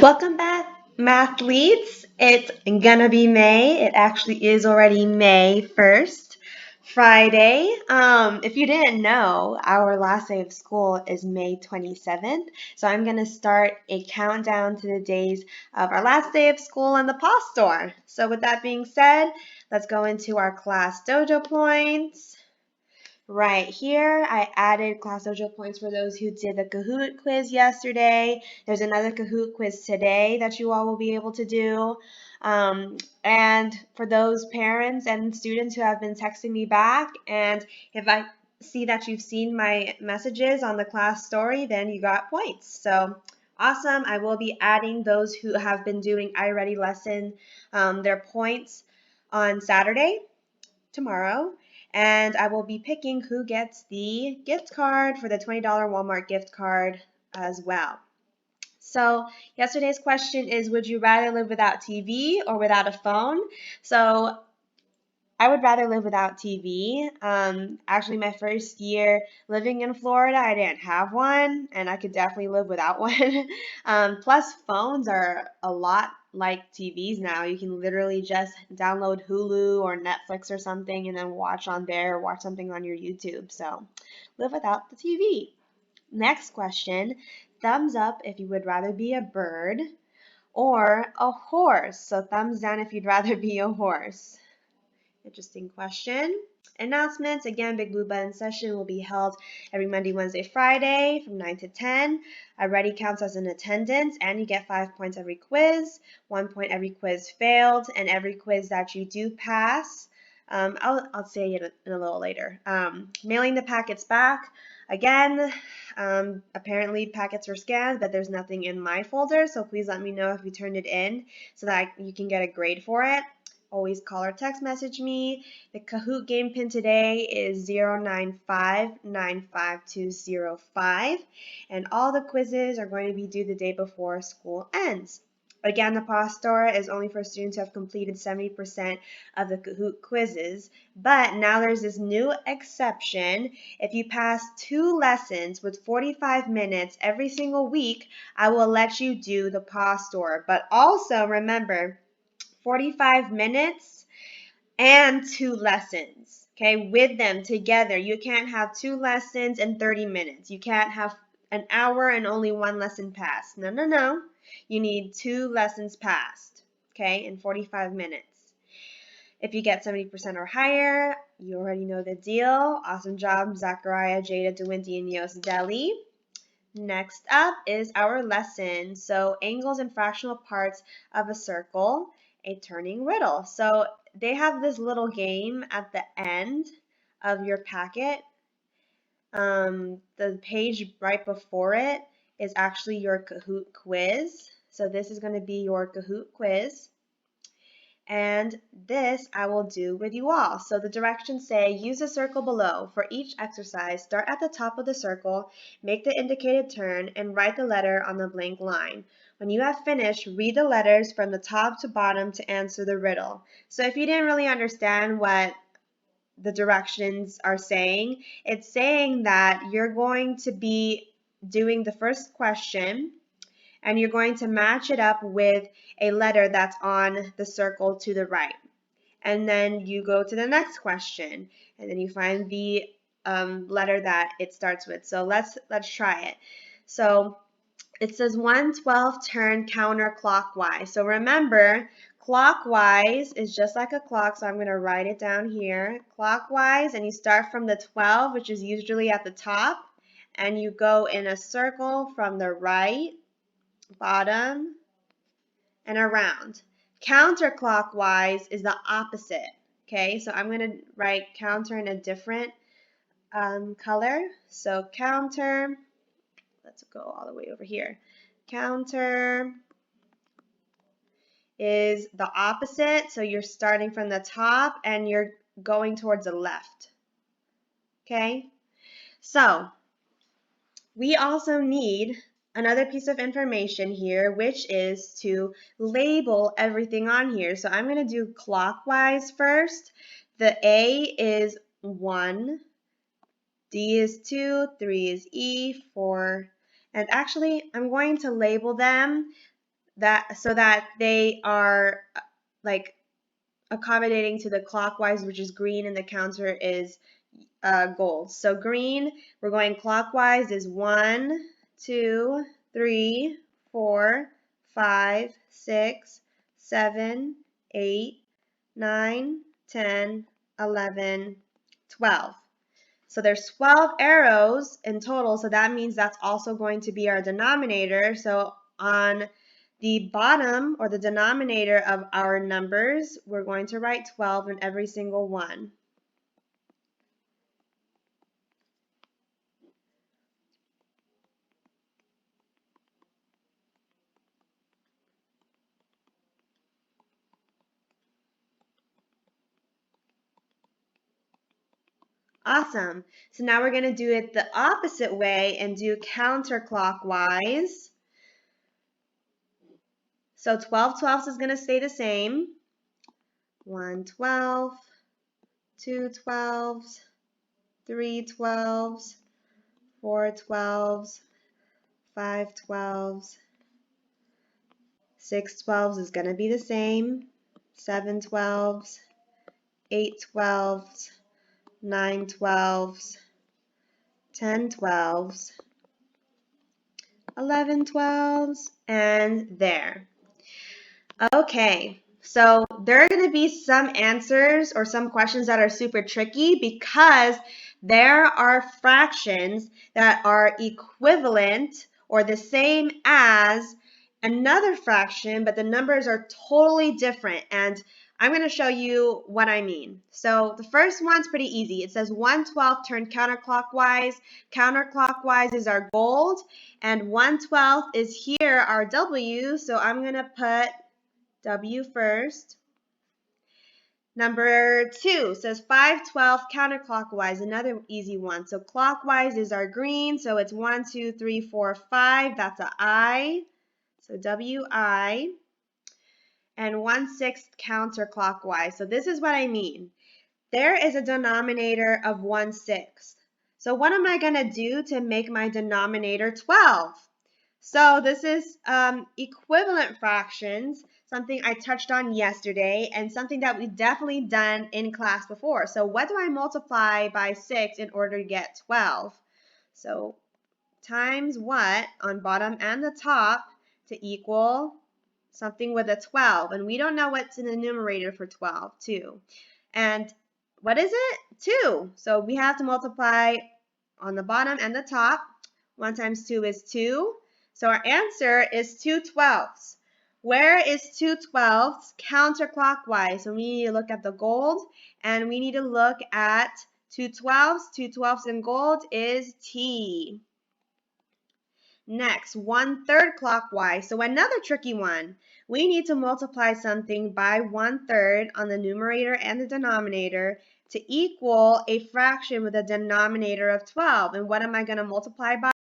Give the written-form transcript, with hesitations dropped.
Welcome back, mathletes. It's gonna be May. It actually is already May 1st, Friday. If you didn't know, our last day of school is May 27th. So I'm gonna start a countdown to the days of our last day of school in the PAW store. So with that being said, let's go into our class dojo points. Right here, I added class dojo points for those who did the Kahoot quiz yesterday. There's another Kahoot quiz today that you all will be able to do. And for those parents and students who have been texting me back, and if I see that you've seen my messages on the class story, then you got points. So awesome. I will be adding those who have been doing iReady lesson, their points on Saturday, tomorrow, and I will be picking who gets the gift card for the $20 Walmart gift card as well. So yesterday's question is, would you rather live without TV or without a phone? So I would rather live without TV. Actually, my first year living in Florida, I didn't have one, and I could definitely live without one. Plus, phones are a lot like TVs now. You can literally just download Hulu or Netflix or something and then watch on there or watch something on your YouTube. So, live without the TV. Next question, thumbs up if you would rather be a bird or a horse. So, thumbs down if you'd rather be a horse. Interesting question. Announcements. Again, Big Blue Button session will be held every Monday, Wednesday, Friday from 9 to 10. Already counts as an attendance, and you get 5 points every quiz, 1 point every quiz failed, and every quiz that you do pass. I'll say it in a little later. Mailing the packets back. Again, apparently packets were scanned, but there's nothing in my folder, so please let me know if you turned it in so that you can get a grade for it. Always call or text message me. The Kahoot game pin today is 095-95205, and all the quizzes are going to be due the day before school ends. Again, the PAW store is only for students who have completed 70% of the Kahoot quizzes, but now there's this new exception. If you pass 2 lessons with 45 minutes every single week, I will let you do the PAW store. But also remember, 45 minutes and 2 lessons, okay, with them together. You can't have 2 lessons and 30 minutes. You can't have an hour and only 1 lesson passed. No, no, no. You need 2 lessons passed, okay, in 45 minutes. If you get 70% or higher, you already know the deal. Awesome job, Zachariah, Jada, DeWindy, and Yos Deli. Next up is our lesson. So angles and fractional parts of a circle, a turning riddle. So they have this little game at the end of your packet. The page right before it is actually your Kahoot quiz. So this is going to be your Kahoot quiz. And this I will do with you all. So the directions say, use the circle below. For each exercise, start at the top of the circle, make the indicated turn, and write the letter on the blank line. When you have finished, read the letters from the top to bottom to answer the riddle. So if you didn't really understand what the directions are saying, it's saying that you're going to be doing the first question, and you're going to match it up with a letter that's on the circle to the right. And then you go to the next question, and then you find the letter that it starts with. So let's try it. So it says 1/12 turn counterclockwise. So remember, clockwise is just like a clock, so I'm going to write it down here. Clockwise, and you start from the 12, which is usually at the top, and you go in a circle from the right, bottom, and around. Counterclockwise is the opposite. Okay, so I'm going to write counter in a different color. So counter, let's go all the way over here. Counter is the opposite. So you're starting from the top and you're going towards the left. Okay, so we also need another piece of information here, which is to label everything on here. So I'm going to do clockwise first. The A is 1, D is 2, 3 is E, 4 And actually, I'm going to label them that so that they are like accommodating to the clockwise, which is green, and the counter is gold. So green, we're going clockwise is 1, 2, 3, 4, 5, 6, 7, 8, 9, 10, 11, 12. So there's 12 arrows in total, so that means that's also going to be our denominator. So on the bottom or the denominator of our numbers, we're going to write 12 in every single one. Awesome. So now we're going to do it the opposite way and do counterclockwise. So 12 twelfths is going to stay the same. 1 12, 2 twelves, 3 twelves, 4 twelves, 5 twelves, 6 twelves is going to be the same. 7 twelves, 8 twelves, 9 twelves, 10 twelves, 11 twelves, and there. Okay, so there are going to be some answers or some questions that are super tricky because there are fractions that are equivalent or the same as another fraction, but the numbers are totally different. And I'm going to show you what I mean. So the first one's pretty easy. It says 1/12 turned counterclockwise. Counterclockwise is our gold, and 1/12 is here, our W. So I'm going to put W first. Number 2 says 5/12 counterclockwise, another easy one. So clockwise is our green, so it's 1, 2, 3, 4, 5. That's a I. So WI. And 1/6 counterclockwise. So this is what I mean. There is a denominator of 1/6. So what am I going to do to make my denominator 12? So this is equivalent fractions, something I touched on yesterday and something that we've definitely done in class before. So what do I multiply by 6 in order to get 12? So times what on bottom and the top to equal something with a 12. And we don't know what's in the numerator for 12, 2. And what is it? 2. So we have to multiply on the bottom and the top. 1 times 2 is 2. So our answer is 2/12. Where is 2/12 counterclockwise? So we need to look at the gold, and we need to look at 2/12. 2/12 in gold is T. Next, 1/3 clockwise. So another tricky one. We need to multiply something by 1/3 on the numerator and the denominator to equal a fraction with a denominator of 12. And what am I going to multiply by?